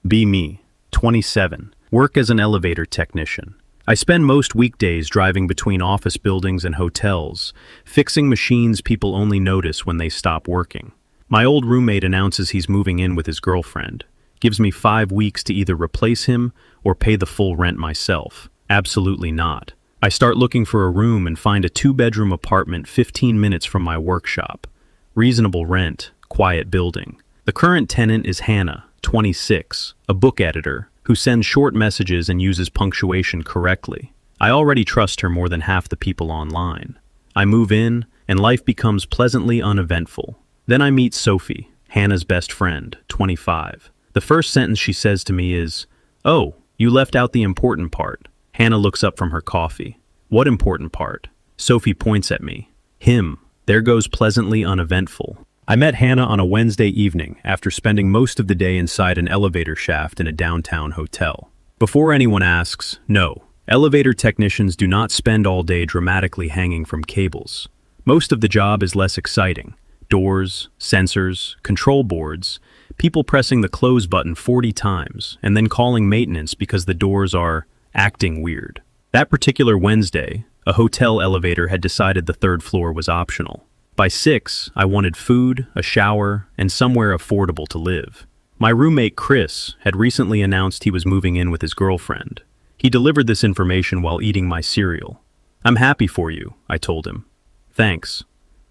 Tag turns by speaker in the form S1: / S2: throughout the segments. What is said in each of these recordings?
S1: Be me, 27. Work as an elevator technician. I spend most weekdays driving between office buildings and hotels, fixing machines people only notice when they stop working. My old roommate announces he's moving in with his girlfriend, gives me 5 weeks to either replace him or pay the full rent myself. Absolutely not. I start looking for a room and find a 2-bedroom apartment 15 minutes from my workshop. Reasonable rent, quiet building. The current tenant is Hannah, 26, a book editor, who sends short messages and uses punctuation correctly. I already trust her more than half the people online. I move in, and life becomes pleasantly uneventful. Then I meet Sophie, Hannah's best friend, 25. The first sentence she says to me is, "Oh, you left out the important part." Hannah looks up from her coffee. "What important part?" Sophie points at me. "Him. There goes pleasantly uneventful." I met Hannah on a Wednesday evening after spending most of the day inside an elevator shaft in a downtown hotel. Before anyone asks, no, elevator technicians do not spend all day dramatically hanging from cables. Most of the job is less exciting. Doors, sensors, control boards, people pressing the close button 40 times and then calling maintenance because the doors are acting weird. That particular Wednesday, a hotel elevator had decided the 3rd floor was optional. By 6, I wanted food, a shower, and somewhere affordable to live. My roommate Chris had recently announced he was moving in with his girlfriend. He delivered this information while eating my cereal. "I'm happy for you," I told him. "Thanks.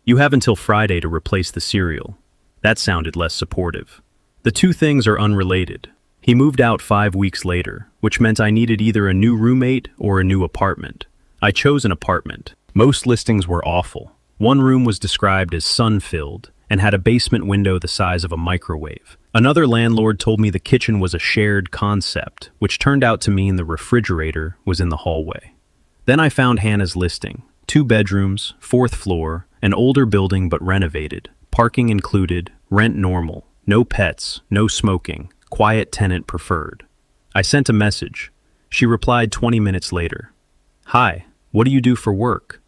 S1: You have until Friday to replace the cereal." That sounded less supportive. The two things are unrelated. He moved out 5 weeks later, which meant I needed either a new roommate or a new apartment. I chose an apartment. Most listings were awful. One room was described as sun-filled and had a basement window the size of a microwave. Another landlord told me the kitchen was a shared concept, which turned out to mean the refrigerator was in the hallway. Then I found Hannah's listing. 2 bedrooms, 4th floor, an older building but renovated. Parking included, rent normal, no pets, no smoking, quiet tenant preferred. I sent a message. She replied 20 minutes later. "Hi, what do you do for work?"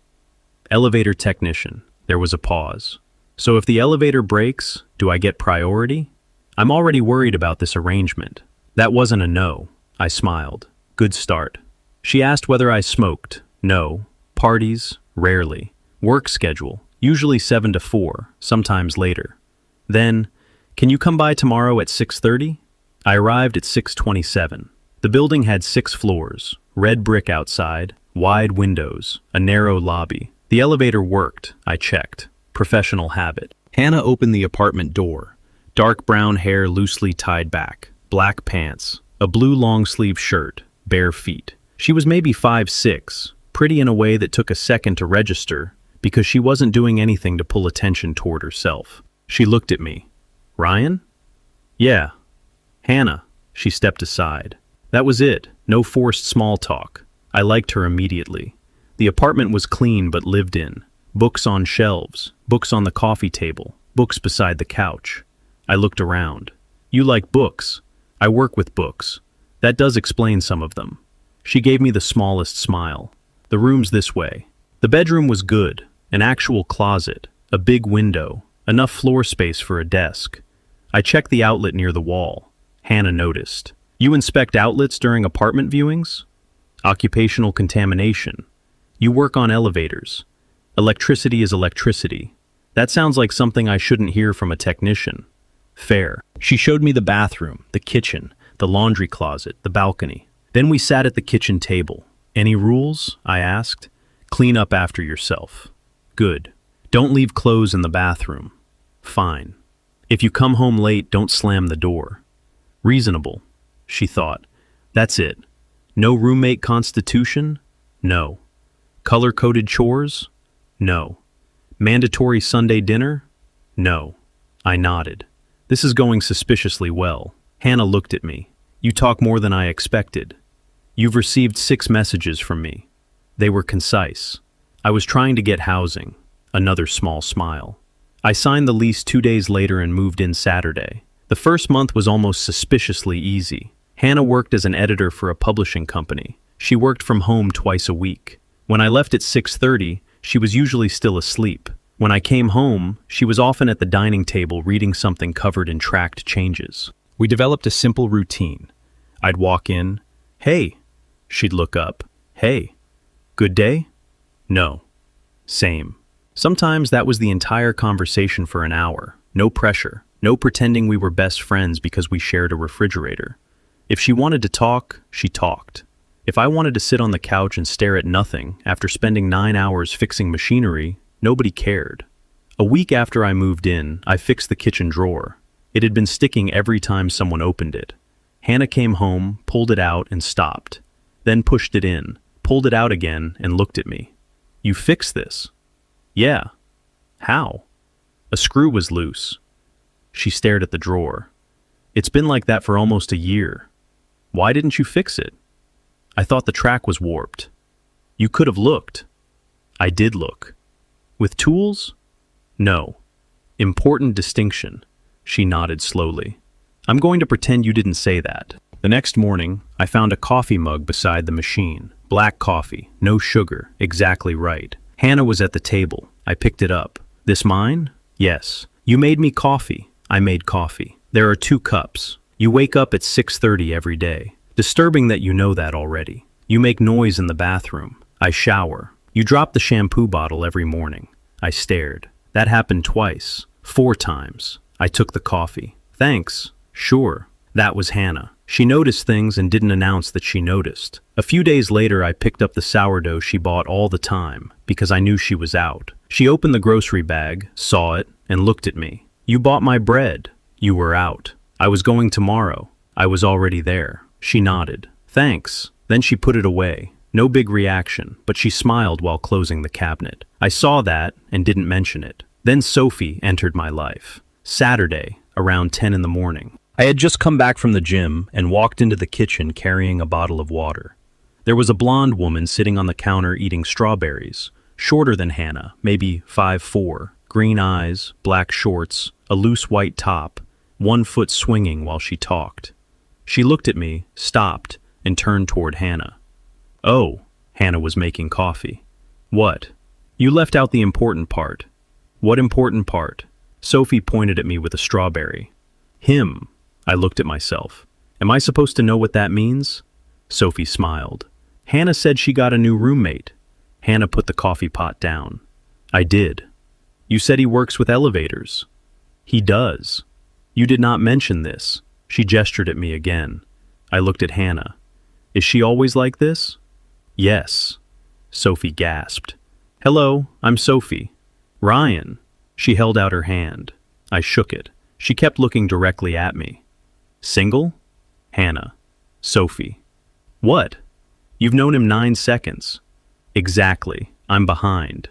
S1: "Elevator technician." There was a pause. "So if the elevator breaks, do I get priority?" I'm already worried about this arrangement. That wasn't a no. I smiled. Good start. She asked whether I smoked. No. Parties? Rarely. Work schedule? Usually 7 to 4, sometimes later. Then, "Can you come by tomorrow at 6:30? I arrived at 6:27. The building had 6 floors, red brick outside, wide windows, a narrow lobby. The elevator worked, I checked. Professional habit. Hannah opened the apartment door. Dark brown hair loosely tied back, black pants, a blue long-sleeve shirt, bare feet. She was maybe 5'6", pretty in a way that took a second to register because she wasn't doing anything to pull attention toward herself. She looked at me. "Ryan?" "Yeah." "Hannah." She stepped aside. That was it. No forced small talk. I liked her immediately. The apartment was clean but lived in. Books on shelves, books on the coffee table, books beside the couch. I looked around. "You like books. I work with books. That does explain some of them." She gave me the smallest smile. "The room's this way." The bedroom was good. An actual closet, a big window, enough floor space for a desk. I checked the outlet near the wall. Hannah noticed. "You inspect outlets during apartment viewings?" "Occupational contamination." "You work on elevators." "Electricity is electricity." That sounds like something I shouldn't hear from a technician. Fair. She showed me the bathroom, the kitchen, the laundry closet, the balcony. Then we sat at the kitchen table. "Any rules?" I asked. "Clean up after yourself." "Good. Don't leave clothes in the bathroom." "Fine. If you come home late, don't slam the door." Reasonable, she thought. That's it. No roommate constitution? No. Color-coded chores? No. Mandatory Sunday dinner? No. I nodded. This is going suspiciously well. Hannah looked at me. "You talk more than I expected. You've received 6 messages from me. They were concise. I was trying to get housing." Another small smile. "I signed the lease 2 days later and moved in Saturday. The first month was almost suspiciously easy. Hannah worked as an editor for a publishing company. She worked from home twice a week. When I left at 6:30, she was usually still asleep. When I came home, she was often at the dining table reading something covered in tracked changes. We developed a simple routine. I'd walk in, "Hey." She'd look up, "Hey. Good day?" "No." Same. Sometimes that was the entire conversation for an hour. No pressure. No pretending we were best friends because we shared a refrigerator. If she wanted to talk, she talked. If I wanted to sit on the couch and stare at nothing after spending 9 hours fixing machinery, nobody cared. A week after I moved in, I fixed the kitchen drawer. It had been sticking every time someone opened it. Hannah came home, pulled it out, and stopped. Then pushed it in, pulled it out again, and looked at me. "You fixed this?" "Yeah." "How?" "A screw was loose." She stared at the drawer. "It's been like that for almost a year. Why didn't you fix it?" "I thought the track was warped." "You could have looked." "I did look." "With tools?" "No." "Important distinction." She nodded slowly. "I'm going to pretend you didn't say that." The next morning, I found a coffee mug beside the machine. Black coffee, no sugar, exactly right. Hannah was at the table. I picked it up. "This mine?" "Yes." "You made me coffee." "I made coffee." "There are 2 cups. You wake up at 6:30 every day." "Disturbing that you know that already." "You make noise in the bathroom." "I shower." "You drop the shampoo bottle every morning." I stared. "That happened twice. 4 times." I took the coffee. "Thanks." "Sure." That was Hannah. She noticed things and didn't announce that she noticed. A few days later, I picked up the sourdough she bought all the time because I knew she was out. She opened the grocery bag, saw it, and looked at me. "You bought my bread." "You were out." "I was going tomorrow." "I was already there." She nodded. "Thanks." Then she put it away. No big reaction, but she smiled while closing the cabinet. I saw that and didn't mention it. Then Sophie entered my life. Saturday, around 10 in the morning. I had just come back from the gym and walked into the kitchen carrying a bottle of water. There was a blonde woman sitting on the counter eating strawberries, shorter than Hannah, maybe 5'4", green eyes, black shorts, a loose white top, 1 foot swinging while she talked. She looked at me, stopped, and turned toward Hannah. "Oh," Hannah was making coffee. "What?" "You left out the important part." "What important part?" Sophie pointed at me with a strawberry. "Him." I looked at myself. "Am I supposed to know what that means?" Sophie smiled. "Hannah said she got a new roommate." Hannah put the coffee pot down. "I did." "You said he works with elevators." "He does." "You did not mention this." She gestured at me again. I looked at Hannah. "Is she always like this?" "Yes." Sophie gasped. "Hello, I'm Sophie." "Ryan." She held out her hand. I shook it. She kept looking directly at me. "Single?" Hannah. "Sophie." "What?" "You've known him 9 seconds." "Exactly. I'm behind."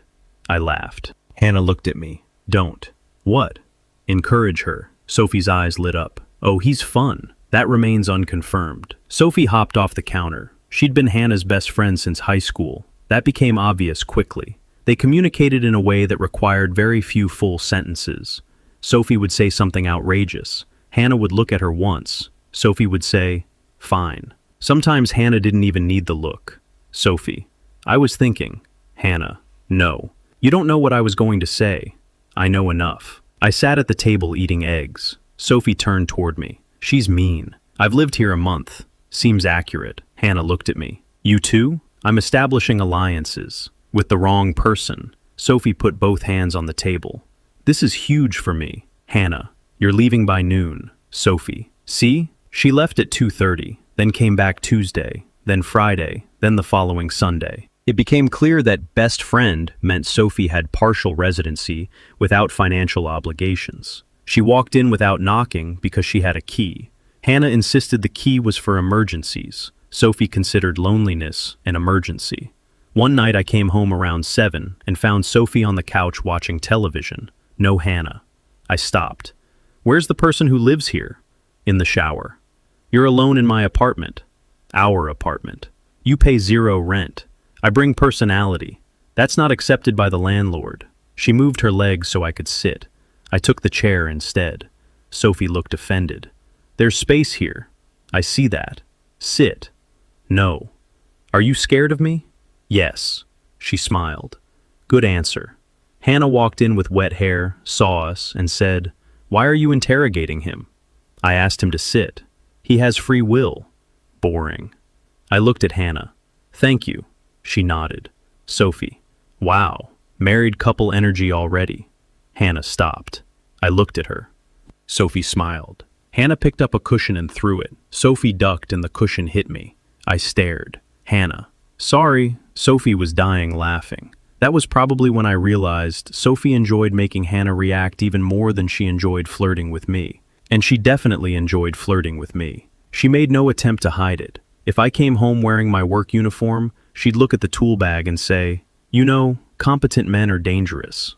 S1: I laughed. Hannah looked at me. "Don't." "What?" "Encourage her." Sophie's eyes lit up. "Oh, he's fun." "That remains unconfirmed." Sophie hopped off the counter. She'd been Hannah's best friend since high school. That became obvious quickly. They communicated in a way that required very few full sentences. Sophie would say something outrageous. Hannah would look at her once. Sophie would say, "Fine." Sometimes Hannah didn't even need the look. Sophie. "I was thinking." Hannah. "No. You don't know what I was going to say." "I know enough." I sat at the table eating eggs. Sophie turned toward me. "She's mean." "I've lived here a month." "Seems accurate." Hannah looked at me. "You too?" "I'm establishing alliances." "With the wrong person." Sophie put both hands on the table. "This is huge for me." Hannah. "You're leaving by noon." Sophie. "See? She left at 2:30, then came back Tuesday, then Friday, then the following Sunday." It became clear that best friend meant Sophie had partial residency without financial obligations. She walked in without knocking because she had a key. Hannah insisted the key was for emergencies. Sophie considered loneliness an emergency. One night I came home around 7 and found Sophie on the couch watching television. No Hannah. I stopped. "Where's the person who lives here?" "In the shower." "You're alone in my apartment." "Our apartment." "You pay 0 rent." "I bring personality." "That's not accepted by the landlord." She moved her legs so I could sit. I took the chair instead. Sophie looked offended. "There's space here." "I see that." "Sit." "No." "Are you scared of me?" "Yes." She smiled. "Good answer." Hannah walked in with wet hair, saw us, and said, "Why are you interrogating him?" I asked him to sit. He has free will. Boring. I looked at Hannah. Thank you. She nodded. Sophie. Wow. Married couple energy already. Hannah stopped. I looked at her. Sophie smiled. Hannah picked up a cushion and threw it. Sophie ducked and the cushion hit me. I stared. Hannah. Sorry. Sophie was dying laughing. That was probably when I realized Sophie enjoyed making Hannah react even more than she enjoyed flirting with me. And she definitely enjoyed flirting with me. She made no attempt to hide it. If I came home wearing my work uniform, she'd look at the tool bag and say, "You know, competent men are dangerous."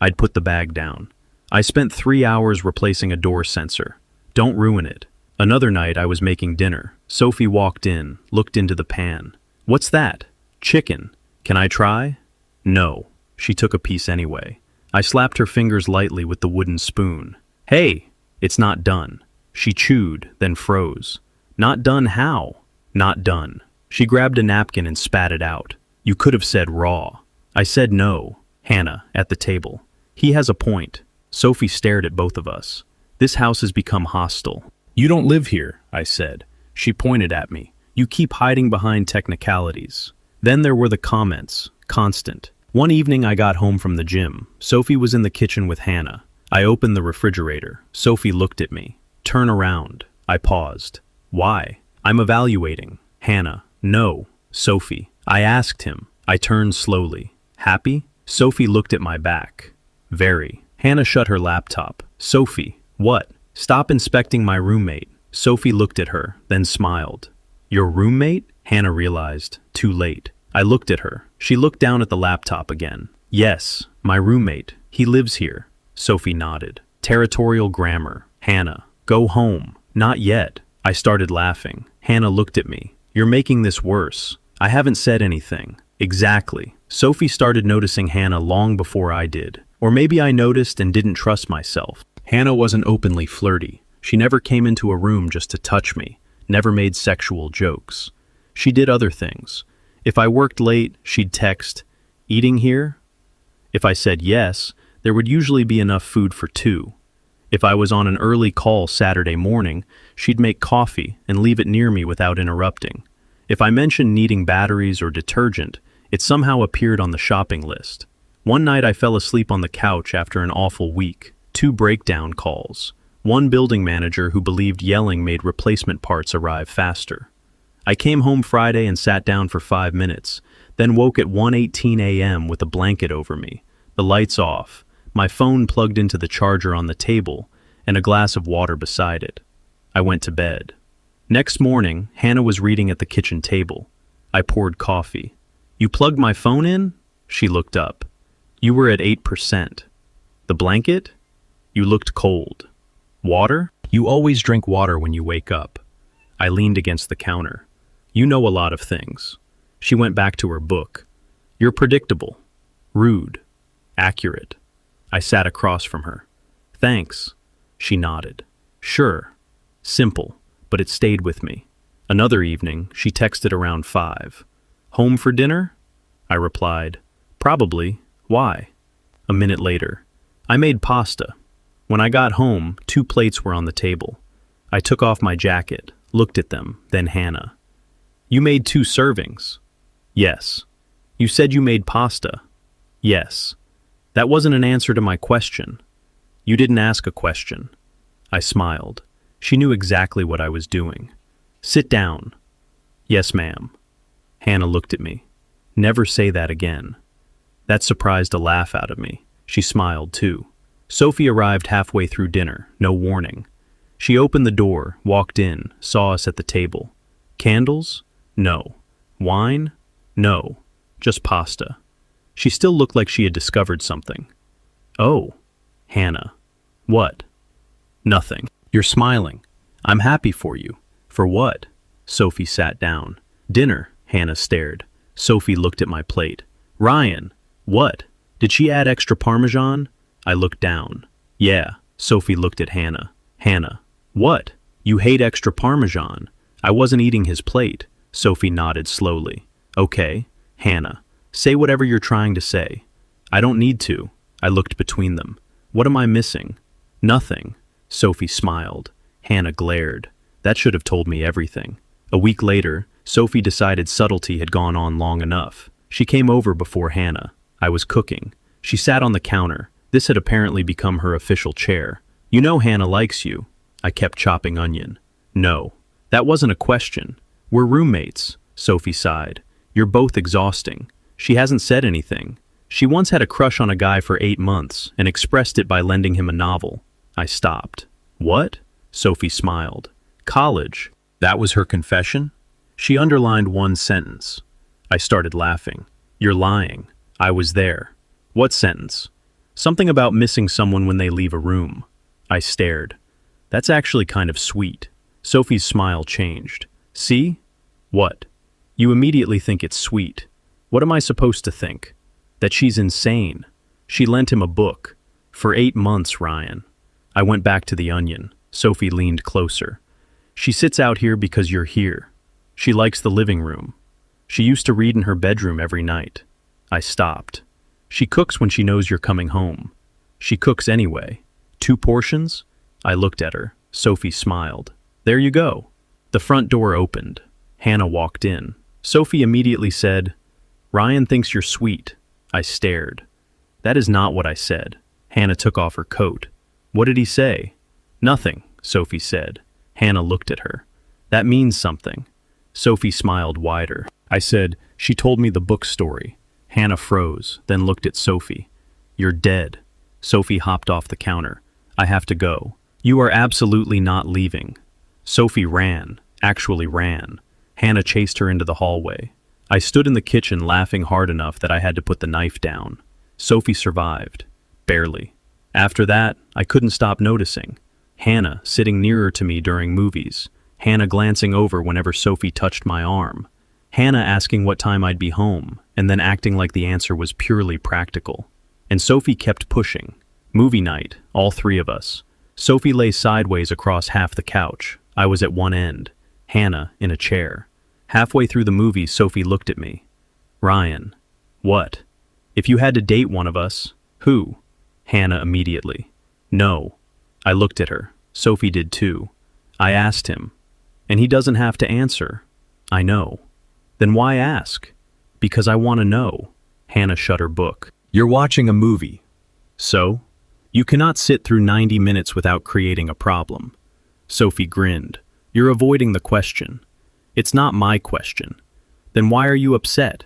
S1: I'd put the bag down. I spent 3 hours replacing a door sensor. Don't ruin it. Another night I was making dinner. Sophie walked in, looked into the pan. What's that? Chicken. Can I try? No. She took a piece anyway. I slapped her fingers lightly with the wooden spoon. Hey, it's not done. She chewed, then froze. Not done how? Not done. She grabbed a napkin and spat it out. You could have said raw. I said no. Hannah, at the table. He has a point. Sophie stared at both of us. This house has become hostile. You don't live here, I said. She pointed at me. You keep hiding behind technicalities. Then there were the comments, constant. One evening I got home from the gym. Sophie was in the kitchen with Hannah. I opened the refrigerator. Sophie looked at me. Turn around. I paused. Why? I'm evaluating. Hannah. No. Sophie. I asked him. I turned slowly. Happy? Sophie looked at my back. Very. Hannah shut her laptop. Sophie. What? Stop inspecting my roommate. Sophie looked at her, then smiled. Your roommate? Hannah realized. Too late. I looked at her. She looked down at the laptop again. Yes, my roommate. He lives here. Sophie nodded. Territorial grammar. Hannah. Go home. Not yet. I started laughing. Hannah looked at me. You're making this worse. I haven't said anything. Exactly. Sophie started noticing Hannah long before I did. Or maybe I noticed and didn't trust myself. Hannah wasn't openly flirty. She never came into a room just to touch me. Never made sexual jokes. She did other things. If I worked late, she'd text, "Eating here?" If I said yes, there would usually be enough food for two. If I was on an early call Saturday morning, she'd make coffee and leave it near me without interrupting. If I mentioned needing batteries or detergent, it somehow appeared on the shopping list. One night I fell asleep on the couch after an awful week. 2 breakdown calls. One building manager who believed yelling made replacement parts arrive faster. I came home Friday and sat down for 5 minutes, then woke at 1:18 a.m. with a blanket over me, the lights off, my phone plugged into the charger on the table, and a glass of water beside it. I went to bed. Next morning, Hannah was reading at the kitchen table. I poured coffee. You plugged my phone in? She looked up. You were at 8%. The blanket? You looked cold. Water? You always drink water when you wake up. I leaned against the counter. You know a lot of things. She went back to her book. You're predictable. Rude. Accurate. I sat across from her. Thanks. She nodded. Sure. Simple, but it stayed with me. Another evening, she texted around 5. Home for dinner? I replied. Probably. Why? A minute later. I made pasta. When I got home, 2 plates were on the table. I took off my jacket, looked at them, then Hannah. You made 2 servings. Yes. You said you made pasta. Yes. That wasn't an answer to my question. You didn't ask a question. I smiled. She knew exactly what I was doing. Sit down. Yes, ma'am. Hannah looked at me. Never say that again. That surprised a laugh out of me. She smiled too. Sophie arrived halfway through dinner, no warning. She opened the door, walked in, saw us at the table. Candles? No. Wine? No. Just pasta. She still looked like she had discovered something. Oh. Hannah. What? Nothing. You're smiling. I'm happy for you. For what? Sophie sat down. Dinner, Hannah stared. Sophie looked at my plate. Ryan. What? Did she add extra Parmesan? I looked down. Yeah. Sophie looked at Hannah. Hannah. What? You hate extra Parmesan. I wasn't eating his plate. Sophie nodded slowly. Okay. Hannah. Say whatever you're trying to say. I don't need to. I looked between them. What am I missing? Nothing. Sophie smiled. Hannah glared. That should have told me everything. A week later, Sophie decided subtlety had gone on long enough. She came over before Hannah. I was cooking. She sat on the counter. This had apparently become her official chair. You know Hannah likes you. I kept chopping onion. No, that wasn't a question. We're roommates, Sophie sighed. You're both exhausting. She hasn't said anything. She once had a crush on a guy for 8 months and expressed it by lending him a novel. I stopped. What? Sophie smiled. College. That was her confession? She underlined one sentence. I started laughing. You're lying. I was there. What sentence? Something about missing someone when they leave a room. I stared. That's actually kind of sweet. Sophie's smile changed. See? What? You immediately think it's sweet. What am I supposed to think? That she's insane. She lent him a book. For 8 months, Ryan. I went back to the onion. Sophie leaned closer. She sits out here because you're here. She likes the living room. She used to read in her bedroom every night. I stopped. She cooks when she knows you're coming home. She cooks anyway. 2 portions? I looked at her. Sophie smiled. There you go. The front door opened. Hannah walked in. Sophie immediately said, Ryan thinks you're sweet. I stared. That is not what I said. Hannah took off her coat. What did he say? Nothing, Sophie said. Hannah looked at her. That means something. Sophie smiled wider. I said, she told me the book story. Hannah froze, then looked at Sophie. You're dead. Sophie hopped off the counter. I have to go. You are absolutely not leaving. Sophie ran, actually ran. Hannah chased her into the hallway. I stood in the kitchen laughing hard enough that I had to put the knife down. Sophie survived. Barely. After that, I couldn't stop noticing. Hannah sitting nearer to me during movies. Hannah glancing over whenever Sophie touched my arm. Hannah asking what time I'd be home, and then acting like the answer was purely practical. And Sophie kept pushing. Movie night, all 3 of us. Sophie lay sideways across half the couch. I was at one end. Hannah in a chair. Halfway through the movie, Sophie looked at me. Ryan. What? If you had to date one of us, who? Hannah immediately. No. I looked at her. Sophie did too. I asked him. And he doesn't have to answer. I know. Then why ask? Because I want to know. Hannah shut her book. You're watching a movie. So? You cannot sit through 90 minutes without creating a problem. Sophie grinned. You're avoiding the question. It's not my question. Then why are you upset?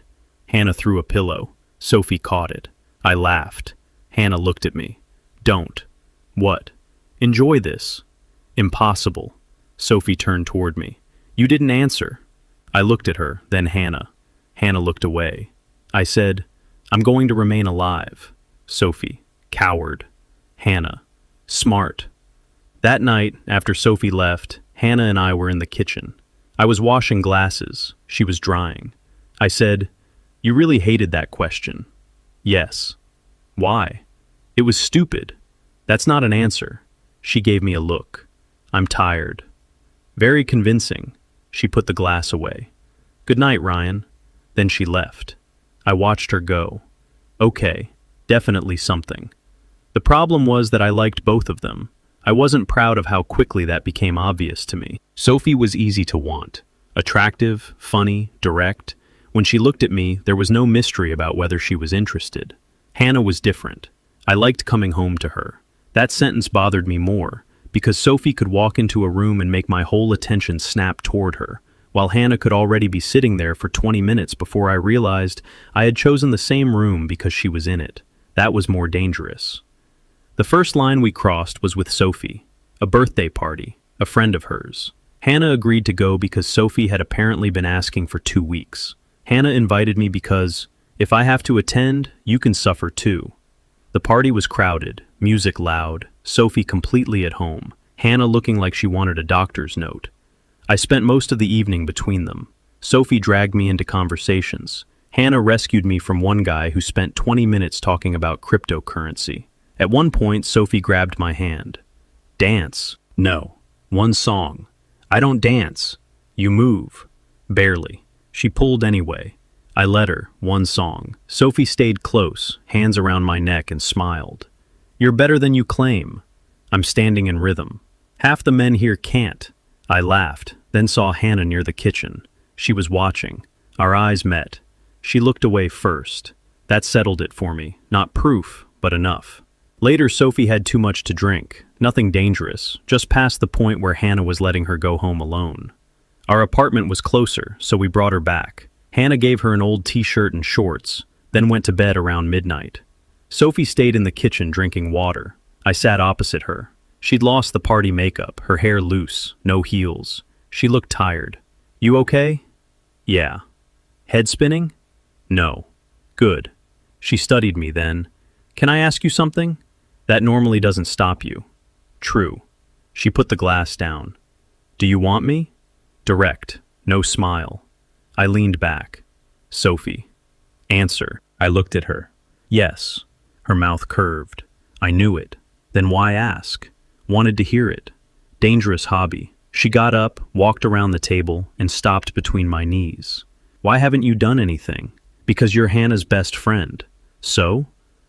S1: Hannah threw a pillow. Sophie caught it. I laughed. Hannah looked at me. Don't. What? Enjoy this. Impossible. Sophie turned toward me. You didn't answer. I looked at her, then Hannah. Hannah looked away. I said, I'm going to remain alive. Sophie. Coward. Hannah. Smart. That night, after Sophie left, Hannah and I were in the kitchen. I was washing glasses. She was drying. I said, You really hated that question. Yes. Why? It was stupid. That's not an answer. She gave me a look. I'm tired. Very convincing. She put the glass away. Good night, Ryan. Then she left. I watched her go. Okay, definitely something. The problem was that I liked both of them. I wasn't proud of how quickly that became obvious to me. Sophie was easy to want. Attractive, funny, direct. When she looked at me, there was no mystery about whether she was interested. Hannah was different. I liked coming home to her. That sentence bothered me more, because Sophie could walk into a room and make my whole attention snap toward her, while Hannah could already be sitting there for 20 minutes before I realized I had chosen the same room because she was in it. That was more dangerous. The first line we crossed was with Sophie, a birthday party, a friend of hers. Hannah agreed to go because Sophie had apparently been asking for 2 weeks. Hannah invited me because, if I have to attend, you can suffer too. The party was crowded, music loud, Sophie completely at home, Hannah looking like she wanted a doctor's note. I spent most of the evening between them. Sophie dragged me into conversations. Hannah rescued me from one guy who spent 20 minutes talking about cryptocurrency. At one point, Sophie grabbed my hand. Dance. No. One song. I don't dance. You move. Barely. She pulled anyway. I let her. One song. Sophie stayed close, hands around my neck, and smiled. You're better than you claim. I'm standing in rhythm. Half the men here can't. I laughed, then saw Hannah near the kitchen. She was watching. Our eyes met. She looked away first. That settled it for me. Not proof, but enough. Later, Sophie had too much to drink. Nothing dangerous, just past the point where Hannah was letting her go home alone. Our apartment was closer, so we brought her back. Hannah gave her an old t-shirt and shorts, then went to bed around midnight. Sophie stayed in the kitchen drinking water. I sat opposite her. She'd lost the party makeup, her hair loose, no heels. She looked tired. You okay? Yeah. Head spinning? No. Good. She studied me then. Can I ask you something? That normally doesn't stop you. True. She put the glass down. Do you want me? Direct. No smile. I leaned back. Sophie. Answer. I looked at her. Yes. Her mouth curved. I knew it. Then why ask? Wanted to hear it. Dangerous hobby. She got up, walked around the table, and stopped between my knees. Why haven't you done anything? Because you're Hannah's best friend. So?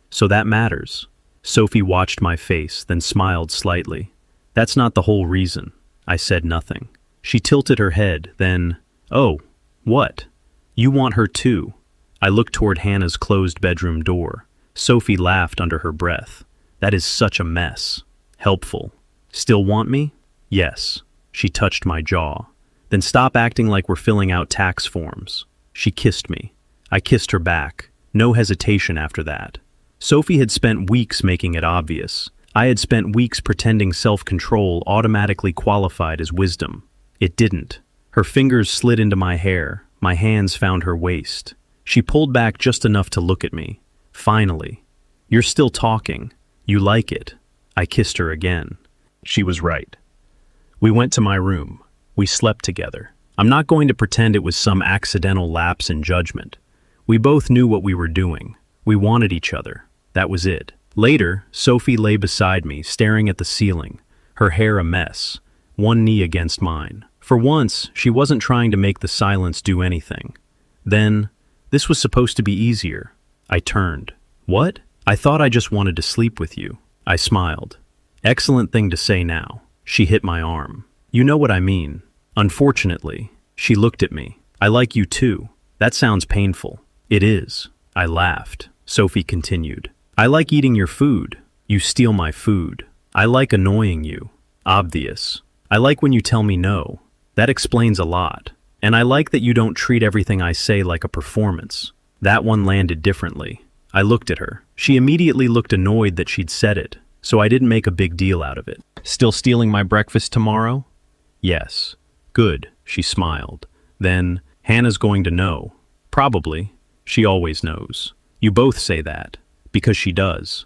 S1: So that matters. Sophie watched my face, then smiled slightly. That's not the whole reason. I said nothing. She tilted her head, then, oh, what? You want her too. I looked toward Hannah's closed bedroom door. Sophie laughed under her breath. That is such a mess. Helpful. Still want me? Yes. She touched my jaw. Then stop acting like we're filling out tax forms. She kissed me. I kissed her back. No hesitation after that. Sophie had spent weeks making it obvious. I had spent weeks pretending self-control automatically qualified as wisdom. It didn't. Her fingers slid into my hair. My hands found her waist. She pulled back just enough to look at me. Finally. You're still talking. You like it. I kissed her again. She was right. We went to my room. We slept together. I'm not going to pretend it was some accidental lapse in judgment. We both knew what we were doing. We wanted each other. That was it. Later, Sophie lay beside me, staring at the ceiling, her hair a mess, one knee against mine. For once, she wasn't trying to make the silence do anything. Then, this was supposed to be easier. I turned. What? I thought I just wanted to sleep with you. I smiled. Excellent thing to say now. She hit my arm. You know what I mean. Unfortunately, she looked at me. I like you too. That sounds painful. It is. I laughed. Sophie continued. I like eating your food. You steal my food. I like annoying you. Obvious. I like when you tell me no. That explains a lot. And I like that you don't treat everything I say like a performance. That one landed differently. I looked at her. She immediately looked annoyed that she'd said it, so I didn't make a big deal out of it. Still stealing my breakfast tomorrow? Yes. Good, she smiled. Then, Hannah's going to know. Probably. She always knows. You both say that. Because she does.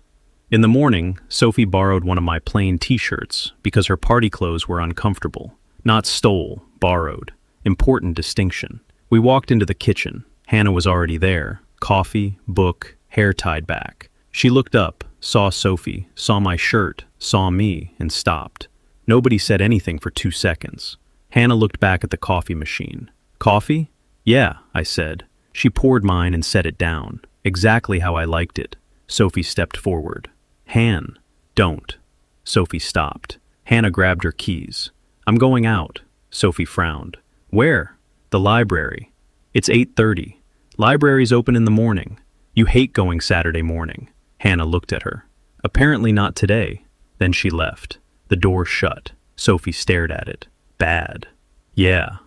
S1: In the morning, Sophie borrowed one of my plain t-shirts because her party clothes were uncomfortable. Not stole, borrowed. Important distinction. We walked into the kitchen. Hannah was already there. Coffee, book, hair tied back. She looked up, saw Sophie, saw my shirt, saw me, and stopped. Nobody said anything for 2 seconds. Hannah looked back at the coffee machine. Coffee? Yeah, I said. She poured mine and set it down, exactly how I liked it. Sophie stepped forward. Han, don't. Sophie stopped. Hannah grabbed her keys. I'm going out. Sophie frowned. Where? The library. It's 8:30. Library's open in the morning. You hate going Saturday morning. Hannah looked at her. Apparently not today. Then she left. The door shut. Sophie stared at it. Bad. Yeah.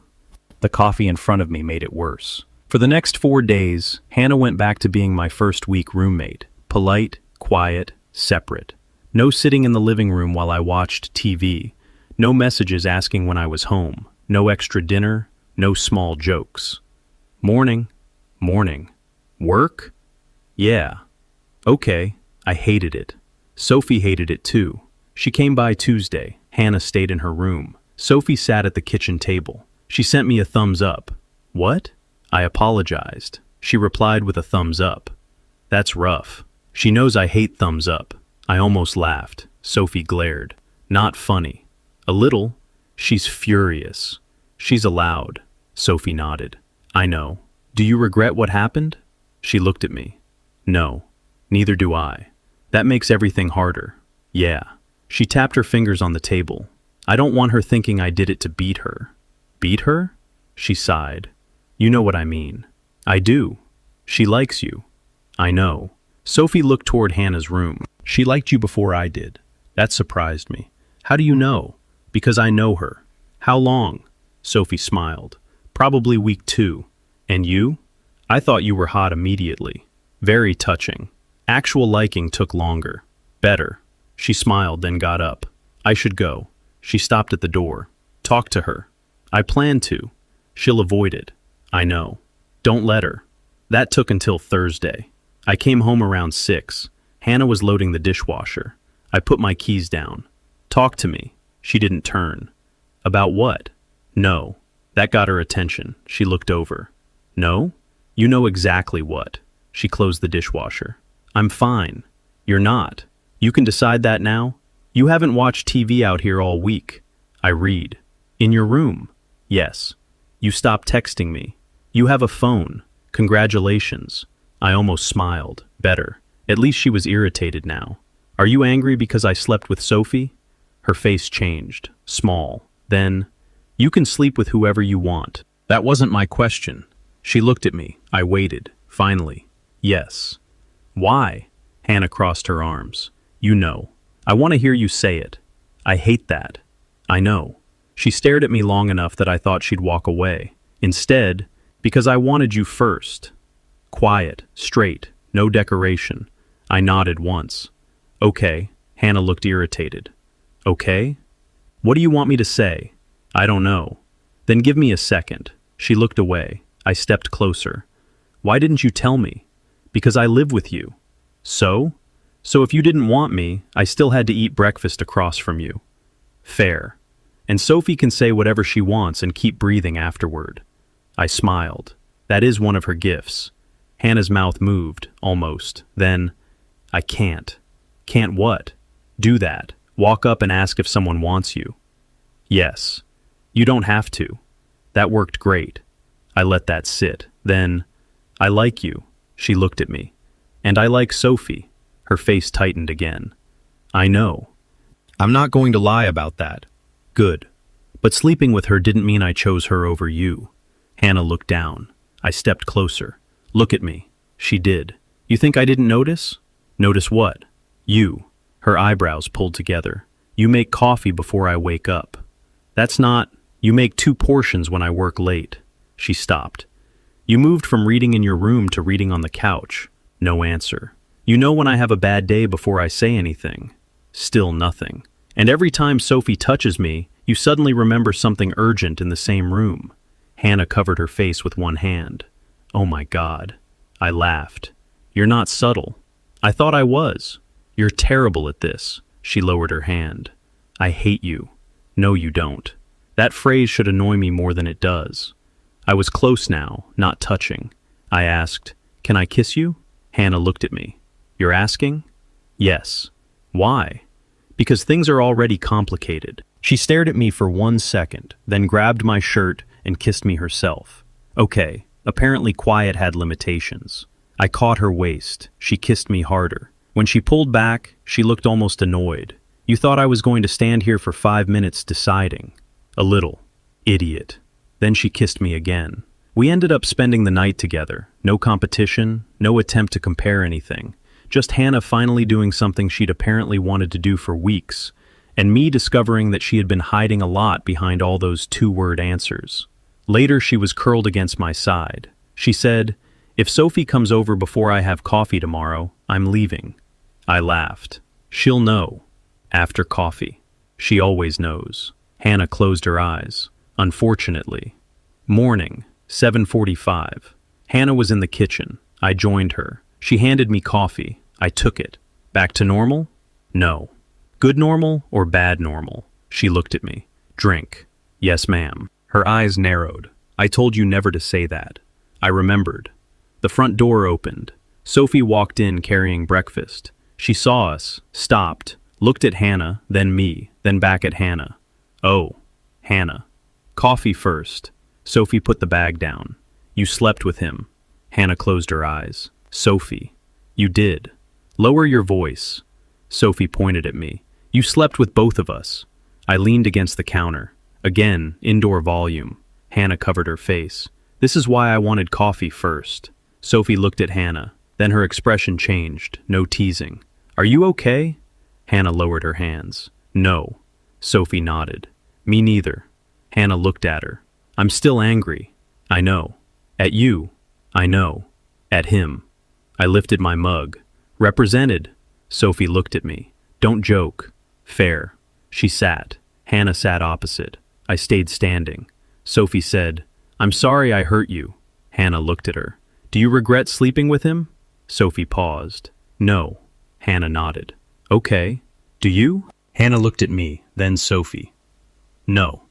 S1: The coffee in front of me made it worse. For the next 4 days, Hannah went back to being my first week roommate. Polite, quiet, separate. No sitting in the living room while I watched TV. No messages asking when I was home. No extra dinner. No small jokes. Morning. Morning. Work? Yeah. Okay. I hated it. Sophie hated it too. She came by Tuesday. Hannah stayed in her room. Sophie sat at the kitchen table. She sent me a thumbs up. What? I apologized. She replied with a thumbs up. That's rough. She knows I hate thumbs up. I almost laughed. Sophie glared. Not funny. A little. She's furious. She's allowed. Sophie nodded. I know. Do you regret what happened? She looked at me. No. Neither do I. That makes everything harder. Yeah. She tapped her fingers on the table. I don't want her thinking I did it to beat her. Beat her? She sighed. You know what I mean. I do. She likes you. I know. Sophie looked toward Hannah's room. She liked you before I did. That surprised me. How do you know? Because I know her. How long? Sophie smiled. Probably week 2. And you? I thought you were hot immediately. Very touching. Actual liking took longer. Better. She smiled, then got up. I should go. She stopped at the door. Talk to her. I plan to. She'll avoid it. I know. Don't let her. That took until Thursday. I came home around 6. Hannah was loading the dishwasher. I put my keys down. Talk to me. She didn't turn. About what? No. That got her attention. She looked over. No? You know exactly what. She closed the dishwasher. I'm fine. You're not. You can decide that now? You haven't watched TV out here all week. I read. In your room? Yes. You stopped texting me. You have a phone. Congratulations. I almost smiled. Better. At least she was irritated now. Are you angry because I slept with Sophie? Her face changed. Small. Then, you can sleep with whoever you want. That wasn't my question. She looked at me. I waited. Finally. Yes. Why? Hannah crossed her arms. You know. I want to hear you say it. I hate that. I know. She stared at me long enough that I thought she'd walk away. Instead, because I wanted you first. Quiet, straight, no decoration. I nodded once. Okay. Hannah looked irritated. Okay? What do you want me to say? I don't know. Then give me a second. She looked away. I stepped closer. Why didn't you tell me? Because I live with you. So? So if you didn't want me, I still had to eat breakfast across from you. Fair. And Sophie can say whatever she wants and keep breathing afterward. I smiled. That is one of her gifts. Hannah's mouth moved, almost. Then, I can't. Can't what? Do that. Walk up and ask if someone wants you. Yes. You don't have to. That worked great. I let that sit. Then, I like you. She looked at me. And I like Sophie. Her face tightened again. I know. I'm not going to lie about that. Good. But sleeping with her didn't mean I chose her over you. Hannah looked down. I stepped closer. Look at me. She did. You think I didn't notice? Notice what? You. Her eyebrows pulled together. You make coffee before I wake up. That's not. You make 2 portions when I work late. She stopped. You moved from reading in your room to reading on the couch. No answer. You know when I have a bad day before I say anything. Still nothing. And every time Sophie touches me, you suddenly remember something urgent in the same room. Hannah covered her face with one hand. Oh my God. I laughed. You're not subtle. I thought I was. You're terrible at this. She lowered her hand. I hate you. No, you don't. That phrase should annoy me more than it does. I was close now, not touching. I asked, Can I kiss you? Hannah looked at me. You're asking? Yes. Why? Because things are already complicated. She stared at me for 1 second, then grabbed my shirt and kissed me herself. Okay, apparently quiet had limitations. I caught her waist. She kissed me harder. When she pulled back, she looked almost annoyed. You thought I was going to stand here for 5 minutes deciding. A little. Idiot. Then she kissed me again. We ended up spending the night together. No competition, no attempt to compare anything. Just Hannah finally doing something she'd apparently wanted to do for weeks, and me discovering that she had been hiding a lot behind all those 2-word answers. Later, she was curled against my side. She said, If Sophie comes over before I have coffee tomorrow, I'm leaving. I laughed. She'll know. After coffee. She always knows. Hannah closed her eyes. Unfortunately. Morning, 7:45. Hannah was in the kitchen. I joined her. She handed me coffee. I took it. Back to normal? No. Good normal or bad normal? She looked at me. Drink. Yes, ma'am. Her eyes narrowed. I told you never to say that. I remembered. The front door opened. Sophie walked in carrying breakfast. She saw us, stopped, looked at Hannah, then me, then back at Hannah. Oh, Hannah. Coffee first. Sophie put the bag down. You slept with him. Hannah closed her eyes. Sophie. You did. Lower your voice. Sophie pointed at me. You slept with both of us. I leaned against the counter. Again, indoor volume. Hannah covered her face. This is why I wanted coffee first. Sophie looked at Hannah. Then her expression changed. No teasing. Are you okay? Hannah lowered her hands. No. Sophie nodded. Me neither. Hannah looked at her. I'm still angry. I know. At you. I know. At him. I lifted my mug. Represented. Sophie looked at me. Don't joke. Fair. She sat. Hannah sat opposite. I stayed standing. Sophie said, I'm sorry I hurt you. Hannah looked at her. Do you regret sleeping with him? Sophie paused. No. Hannah nodded. Okay. Do you? Hannah looked at me, then Sophie. No.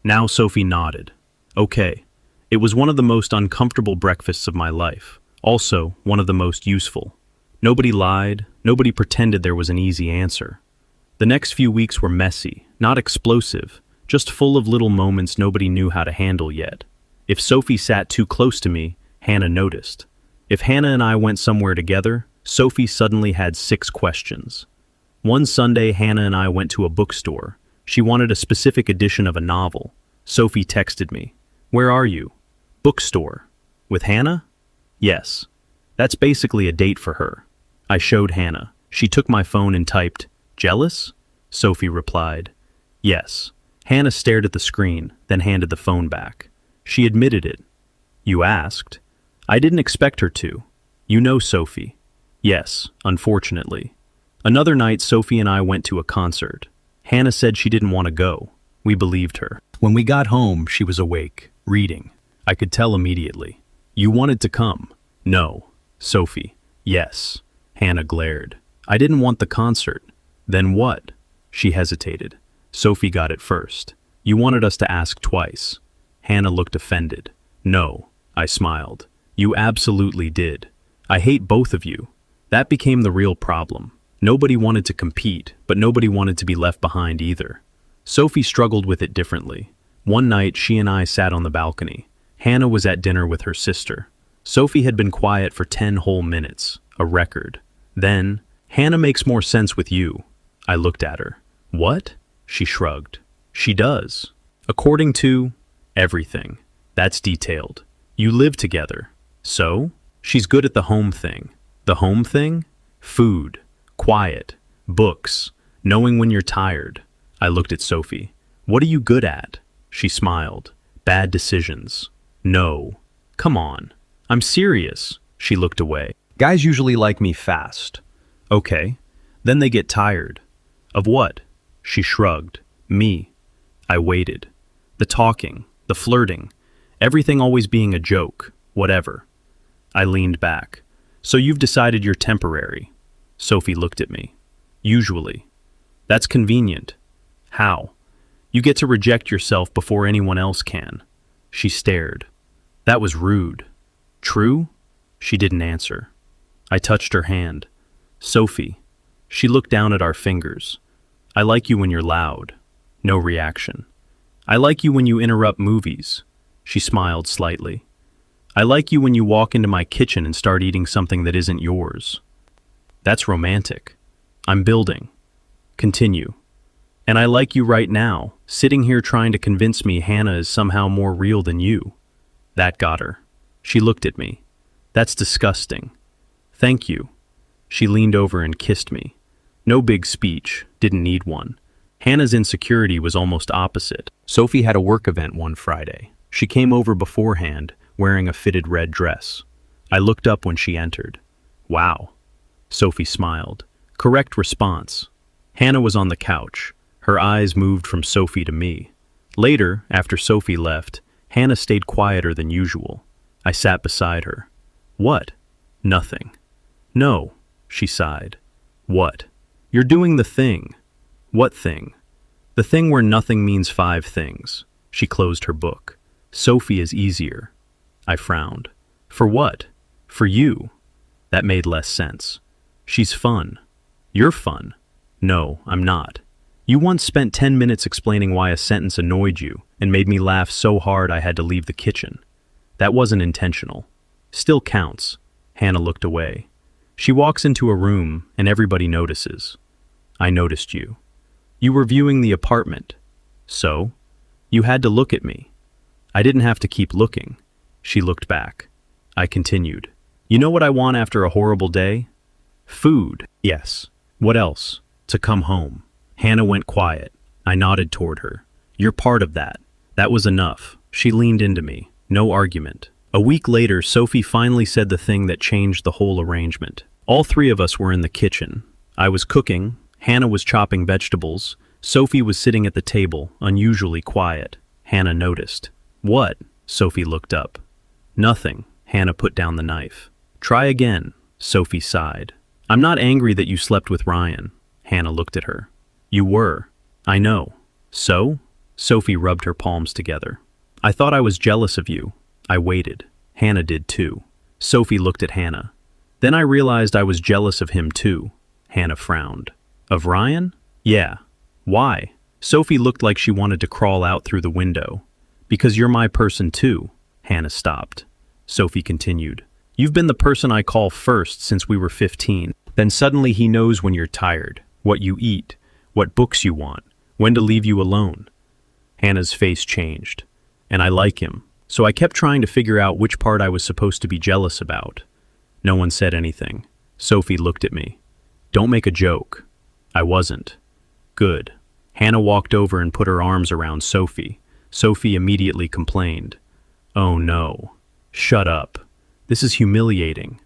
S1: Now Sophie nodded. Okay. It was one of the most uncomfortable breakfasts of my life. Also, one of the most useful. Nobody lied. Nobody pretended there was an easy answer. The next few weeks were messy, not explosive, just full of little moments nobody knew how to handle yet. If Sophie sat too close to me, Hannah noticed. If Hannah and I went somewhere together, Sophie suddenly had 6 questions. One Sunday, Hannah and I went to a bookstore. She wanted a specific edition of a novel. Sophie texted me. Where are you? Bookstore. With Hannah? Yes. That's basically a date for her. I showed Hannah. She took my phone and typed, Jealous? Sophie replied, Yes. Hannah stared at the screen, then handed the phone back. She admitted it. You asked? I didn't expect her to. You know Sophie. Yes, unfortunately. Another night, Sophie and I went to a concert. Hannah said she didn't want to go. We believed her. When we got home, she was awake, reading. I could tell immediately. You wanted to come. No. Sophie. Yes. Hannah glared. I didn't want the concert. Then what? She hesitated. Sophie got it first. You wanted us to ask twice. Hannah looked offended. No. I smiled. You absolutely did. I hate both of you. That became the real problem. Nobody wanted to compete, but nobody wanted to be left behind either. Sophie struggled with it differently. One night, she and I sat on the balcony. Hannah was at dinner with her sister. Sophie had been quiet for 10 whole minutes, a record. Then, Hannah makes more sense with you. I looked at her. What? She shrugged. She does. According to everything. That's detailed. You live together. So? She's good at the home thing. The home thing? Food. Quiet. Books. Knowing when you're tired. I looked at Sophie. What are you good at? She smiled. Bad decisions. No. Come on. I'm serious. She looked away. Guys usually like me fast. Okay. Then they get tired. Of what? She shrugged. Me. I waited. The talking. The flirting. Everything always being a joke. Whatever. I leaned back. So you've decided you're temporary. Sophie looked at me. Usually. That's convenient. How? You get to reject yourself before anyone else can. She stared. That was rude. True? She didn't answer. I touched her hand. Sophie. She looked down at our fingers. I like you when you're loud. No reaction. I like you when you interrupt movies. She smiled slightly. I like you when you walk into my kitchen and start eating something that isn't yours. That's romantic. I'm building. Continue. And I like you right now, sitting here trying to convince me Hannah is somehow more real than you. That got her. She looked at me. That's disgusting. Thank you. She leaned over and kissed me. No big speech, didn't need one. Hannah's insecurity was almost opposite. Sophie had a work event one Friday. She came over beforehand, wearing a fitted red dress. I looked up when she entered. Wow. Sophie smiled. Correct response. Hannah was on the couch. Her eyes moved from Sophie to me. Later, after Sophie left, Hannah stayed quieter than usual. I sat beside her. What? Nothing. No, she sighed. What? You're doing the thing. What thing? The thing where nothing means 5 things. She closed her book. Sophie is easier. I frowned. For what? For you. That made less sense. She's fun. You're fun. No, I'm not. You once spent 10 minutes explaining why a sentence annoyed you and made me laugh so hard I had to leave the kitchen. That wasn't intentional. Still counts. Hannah looked away. She walks into a room and everybody notices. I noticed you. You were viewing the apartment. So? You had to look at me. I didn't have to keep looking. She looked back. I continued. You know what I want after a horrible day? Food. Yes. What else? To come home. Hannah went quiet. I nodded toward her. You're part of that. That was enough. She leaned into me. No argument. A week later, Sophie finally said the thing that changed the whole arrangement. All three of us were in the kitchen. I was cooking. Hannah was chopping vegetables. Sophie was sitting at the table, unusually quiet. Hannah noticed. What? Sophie looked up. Nothing. Hannah put down the knife. Try again. Sophie sighed. I'm not angry that you slept with Ryan. Hannah looked at her. You were. I know. So? Sophie rubbed her palms together. I thought I was jealous of you. I waited. Hannah did too. Sophie looked at Hannah. Then I realized I was jealous of him too. Hannah frowned. Of Ryan? Yeah. Why? Sophie looked like she wanted to crawl out through the window. Because you're my person too. Hannah stopped. Sophie continued. You've been the person I call first since we were 15. Then suddenly he knows when you're tired, what you eat, what books you want, when to leave you alone. Hannah's face changed. And I like him. So I kept trying to figure out which part I was supposed to be jealous about. No one said anything. Sophie looked at me. Don't make a joke. I wasn't. Good. Hannah walked over and put her arms around Sophie. Sophie immediately complained. Oh no. Shut up. This is humiliating.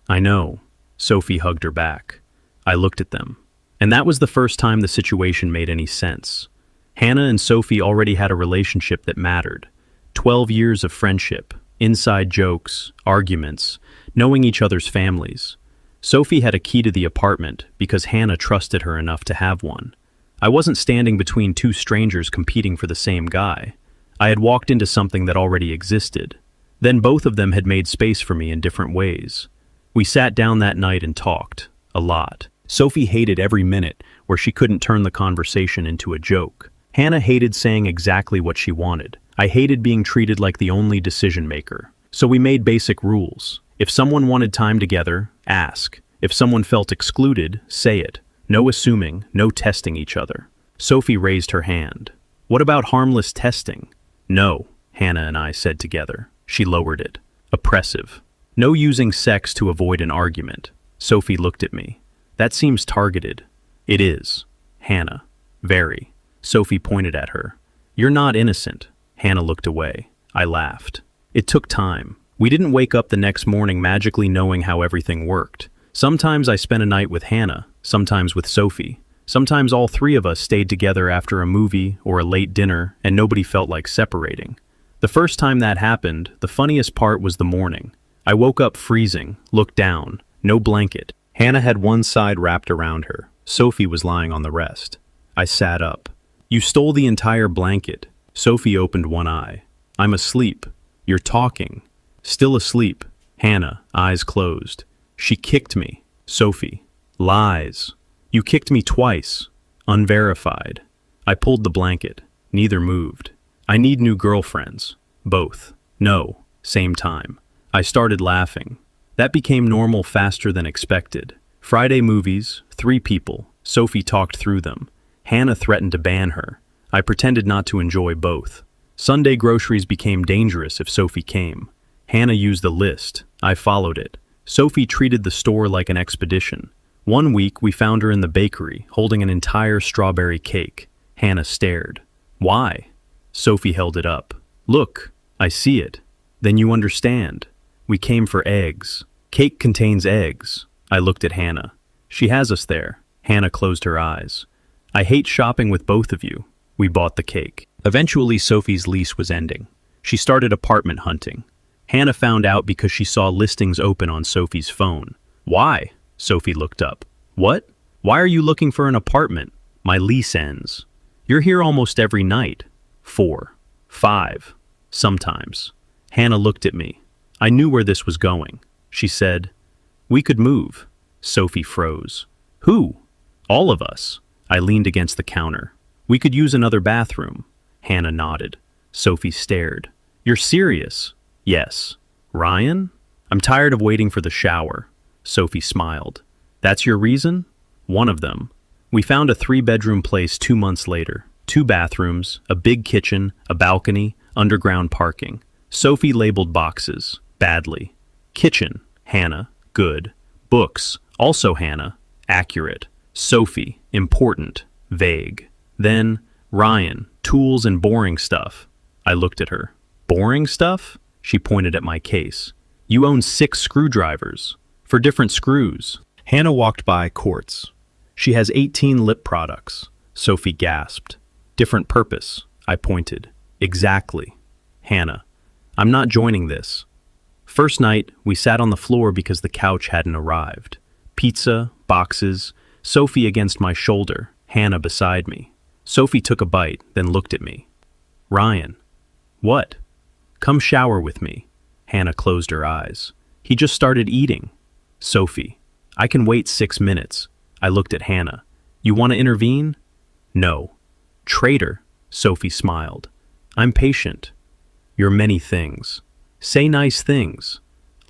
S1: I know. Sophie hugged her back. I looked at them. And that was the first time the situation made any sense. Hannah and Sophie already had a relationship that mattered. 12 years of friendship, inside jokes, arguments, knowing each other's families. Sophie had a key to the apartment because Hannah trusted her enough to have one. I wasn't standing between two strangers competing for the same guy. I had walked into something that already existed. Then both of them had made space for me in different ways. We sat down that night and talked. A lot. Sophie hated every minute where she couldn't turn the conversation into a joke. Hannah hated saying exactly what she wanted. I hated being treated like the only decision maker. So we made basic rules. If someone wanted time together, ask. If someone felt excluded, say it. No assuming, no testing each other. Sophie raised her hand. What about harmless testing? No, Hannah and I said together. She lowered it. Oppressive. No using sex to avoid an argument. Sophie looked at me. That seems targeted. It is. Hannah. Very. Sophie pointed at her. You're not innocent. Hannah looked away. I laughed. It took time. We didn't wake up the next morning magically knowing how everything worked. Sometimes I spent a night with Hannah, sometimes with Sophie. Sometimes all three of us stayed together after a movie or a late dinner and nobody felt like separating. The first time that happened, the funniest part was the morning. I woke up freezing, looked down, no blanket. Hannah had one side wrapped around her. Sophie was lying on the rest. I sat up. You stole the entire blanket. Sophie opened one eye. I'm asleep. You're talking. Still asleep. Hannah, eyes closed. She kicked me. Sophie. Lies. You kicked me twice. Unverified. I pulled the blanket. Neither moved. I need new girlfriends. Both. No. Same time. I started laughing. That became normal faster than expected. Friday movies, 3 people. Sophie talked through them. Hannah threatened to ban her. I pretended not to enjoy both. Sunday groceries became dangerous if Sophie came. Hannah used the list. I followed it. Sophie treated the store like an expedition. One week, we found her in the bakery, holding an entire strawberry cake. Hannah stared. Why? Sophie held it up. Look, I see it. Then you understand. We came for eggs. Cake contains eggs. I looked at Hannah. She has us there. Hannah closed her eyes. I hate shopping with both of you. We bought the cake. Eventually, Sophie's lease was ending. She started apartment hunting. Hannah found out because she saw listings open on Sophie's phone. Why? Sophie looked up. What? Why are you looking for an apartment? My lease ends. You're here almost every night. 4, 5, sometimes. Hannah looked at me. I knew where this was going. She said, we could move. Sophie froze. Who? All of us. I leaned against the counter. We could use another bathroom. Hannah nodded. Sophie stared. You're serious? Yes. Ryan? I'm tired of waiting for the shower. Sophie smiled. That's your reason? One of them. We found a 3-bedroom place 2 months later. 2 bathrooms, a big kitchen, a balcony, underground parking. Sophie labeled boxes, badly. Kitchen, Hannah, good. Books, also Hannah, accurate. Sophie, important, vague. Then, Ryan, tools and boring stuff. I looked at her. Boring stuff? She pointed at my case. You own 6 screwdrivers. For different screws. Hannah walked by quartz. She has 18 lip products. Sophie gasped. Different purpose. I pointed. Exactly. Hannah. I'm not joining this. First night, we sat on the floor because the couch hadn't arrived. Pizza, boxes, Sophie against my shoulder, Hannah beside me. Sophie took a bite, then looked at me. Ryan. What? Come shower with me. Hannah closed her eyes. He just started eating. Sophie. I can wait 6 minutes. I looked at Hannah. You want to intervene? No. Traitor. Sophie smiled. I'm patient. You're many things. Say nice things.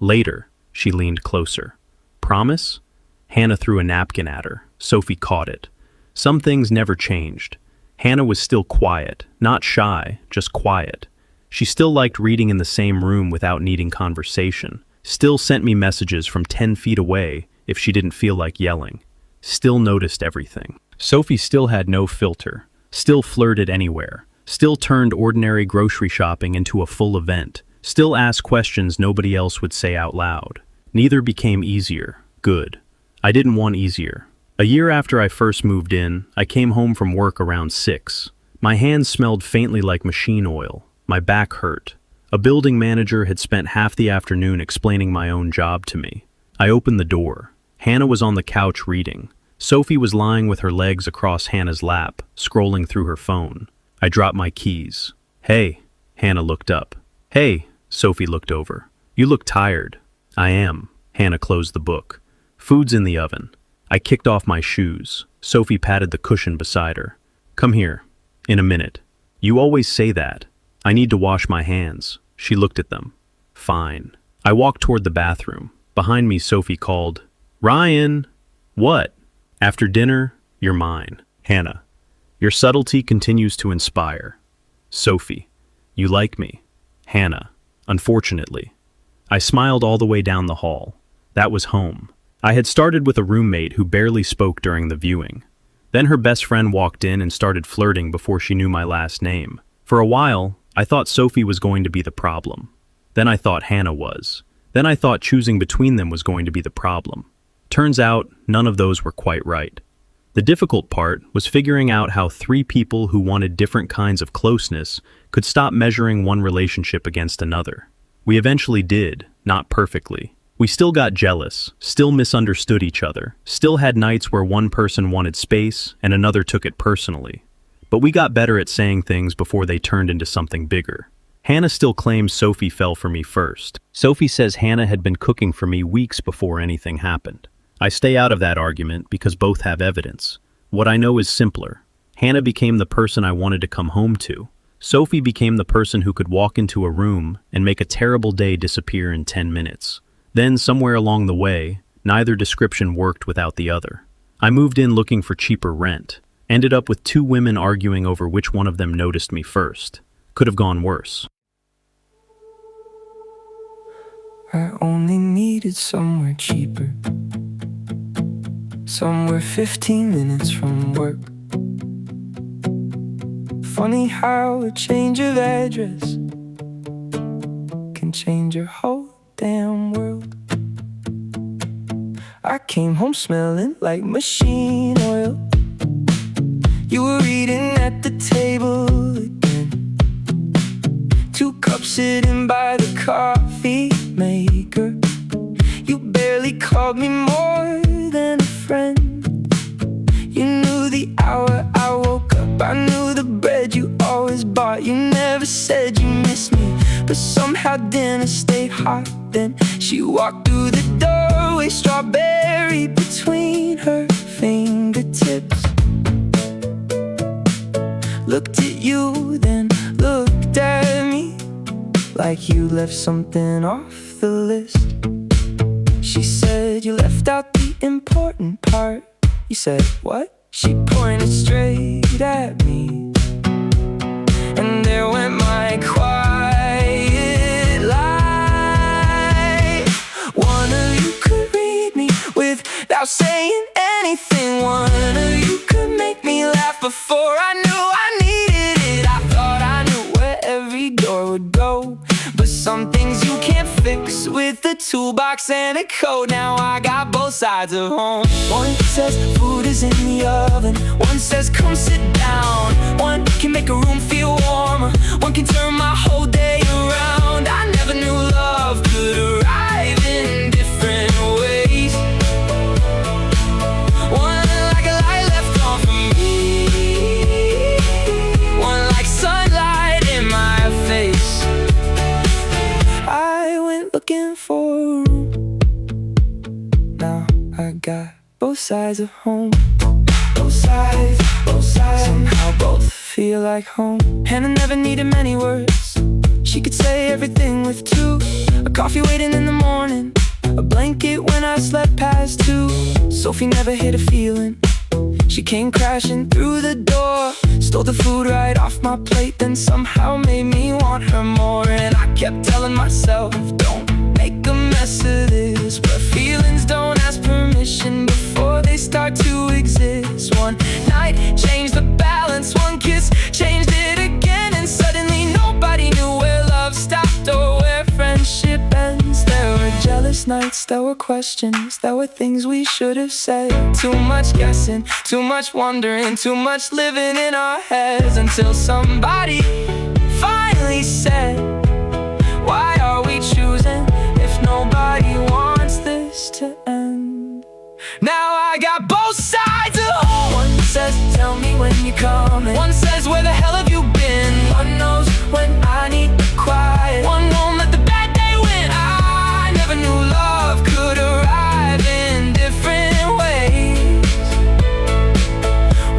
S1: Later. She leaned closer. Promise? Hannah threw a napkin at her. Sophie caught it. Some things never changed. Hannah was still quiet, not shy, just quiet. She still liked reading in the same room without needing conversation. Still sent me messages from 10 feet away if she didn't feel like yelling. Still noticed everything. Sophie still had no filter. Still flirted anywhere. Still turned ordinary grocery shopping into a full event. Still asked questions nobody else would say out loud. Neither became easier. Good. I didn't want easier. A year after I first moved in, I came home from work around 6. My hands smelled faintly like machine oil. My back hurt. A building manager had spent half the afternoon explaining my own job to me. I opened the door. Hannah was on the couch reading. Sophie was lying with her legs across Hannah's lap, scrolling through her phone. I dropped my keys. Hey, Hannah looked up. Hey, Sophie looked over. You look tired. I am. Hannah closed the book. Food's in the oven. I kicked off my shoes. Sophie patted the cushion beside her. Come here. In a minute. You always say that. I need to wash my hands. She looked at them. Fine. I walked toward the bathroom. Behind me, Sophie called, Ryan! What? After dinner, you're mine. Hannah. Your subtlety continues to inspire. Sophie. You like me. Hannah. Unfortunately. I smiled all the way down the hall. That was home. I had started with a roommate who barely spoke during the viewing. Then her best friend walked in and started flirting before she knew my last name. For a while, I thought Sophie was going to be the problem. Then I thought Hannah was. Then I thought choosing between them was going to be the problem. Turns out, none of those were quite right. The difficult part was figuring out how 3 people who wanted different kinds of closeness could stop measuring one relationship against another. We eventually did, not perfectly. We still got jealous, still misunderstood each other, still had nights where one person wanted space and another took it personally. But we got better at saying things before they turned into something bigger. Hannah still claims Sophie fell for me first. Sophie says Hannah had been cooking for me weeks before anything happened. I stay out of that argument because both have evidence. What I know is simpler. Hannah became the person I wanted to come home to. Sophie became the person who could walk into a room and make a terrible day disappear in 10 minutes. Then, somewhere along the way, neither description worked without the other. I moved in looking for cheaper rent. Ended up with 2 women arguing over which one of them noticed me first. Could have gone worse.
S2: I only needed somewhere cheaper. Somewhere 15 minutes from work. Funny how a change of address can change your whole damn world. I came home smelling like machine oil. You were eating at the table again. 2 cups sitting by the coffee maker. You barely called me more than a friend. You knew the hour I woke up. I knew the bread you always bought. You never said you missed me, but somehow dinner stayed hot. Then she walked through the doorway, strawberry between her fingertips. Looked at you, then looked at me, like you left something off the list. She said you left out the important part. You said, what? She pointed straight at me. Some things you can't fix with a toolbox and a code. Now I got both sides of home. One says food is in the oven, one says come sit down. One can make a room feel warmer, one can turn my whole day around. I never knew love could arrive in different ways. One like a light left on for me, one like sunlight in my face. I went looking for a room, now I got both sides of home. Both sides, both sides, somehow both feel like home. Hannah never needed many words, she could say everything with two. A coffee waiting in the morning, a blanket when I slept past 2. Sophie never hid a feeling, she came crashing through the door, stole the food right off my plate, then somehow made me want her more. And I kept telling myself, don't make a mess of this, but feelings don't ask permission before they start to exist. One night changed the balance, one kiss changed it again, and suddenly nobody knew where love stopped or where friendship ends. There were jealous nights, there were questions, there were things we should have said. Too much guessing, too much wondering, too much living in our heads, until somebody finally said, why are we choosing if nobody wants this to end? Now I got both sides of home. One says, tell me when you're coming. One says, where the hell have you been? One knows when I need the quiet. One won't let the bad day win. I never knew love could arrive in different ways.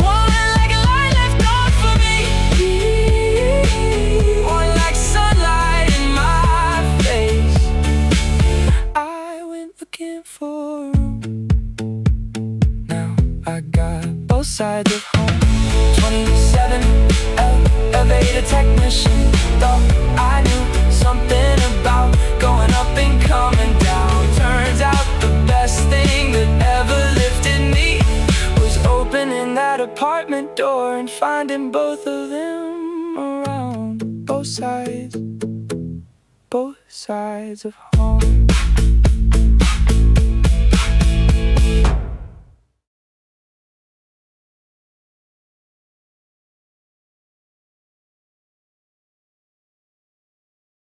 S2: One like a light left on for me, one like sunlight in my face. I went looking for a room, now I got both sides of home. 27, elevator technician. Thought I knew something about going up and coming down. Turns out the best thing that ever lifted me was opening that apartment door and finding both of them around. Both sides of home.